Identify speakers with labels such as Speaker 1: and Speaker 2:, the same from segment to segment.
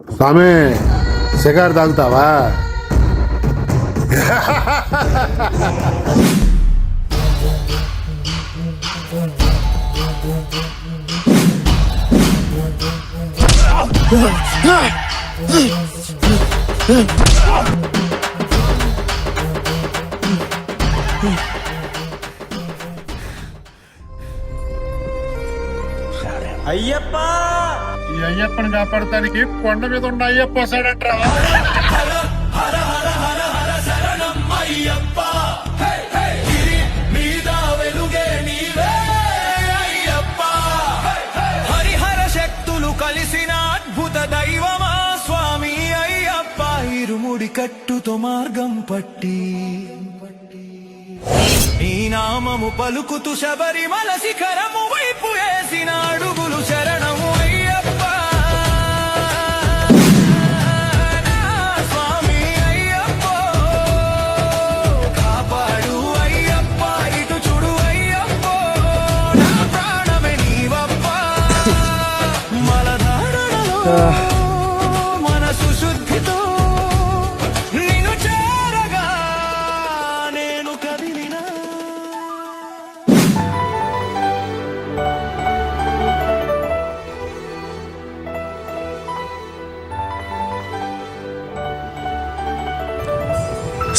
Speaker 1: స్వామి cigar తాగుతావా?
Speaker 2: అయ్యప్ప
Speaker 1: ఈ అయ్యప్పని కాపాడటానికి కొండ మీద ఉన్న అయ్యప్ప వస్తాడట్రా.
Speaker 2: హరిహర శక్తులు కలిసిన అద్భుత దైవమా స్వామి అయ్యప్ప, ఇరుముడి కట్టుతో మార్గం పట్టి నీ నామము పలుకుతూ శబరిమల శిఖరము వైపు వేసిన అడుగులు శరణము అయ్యప్ప. నా స్వామి అయ్యప్ప కాపాడు అయ్యప్ప, ఇటు చూడు అయ్యప్ప, నా ప్రాణమే నీవప్ప. మలధారణలో మనసు శుద్ధితో నిన్ను చేరగా నేను కదిలినా.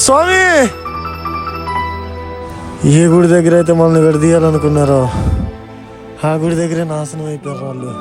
Speaker 3: స్వామి, ఏ గుడి దగ్గర అయితే మనల్ని విడదీయాలనుకున్నారో ఆ గుడి దగ్గరే నాశనం అయిపోయారు వాళ్ళు.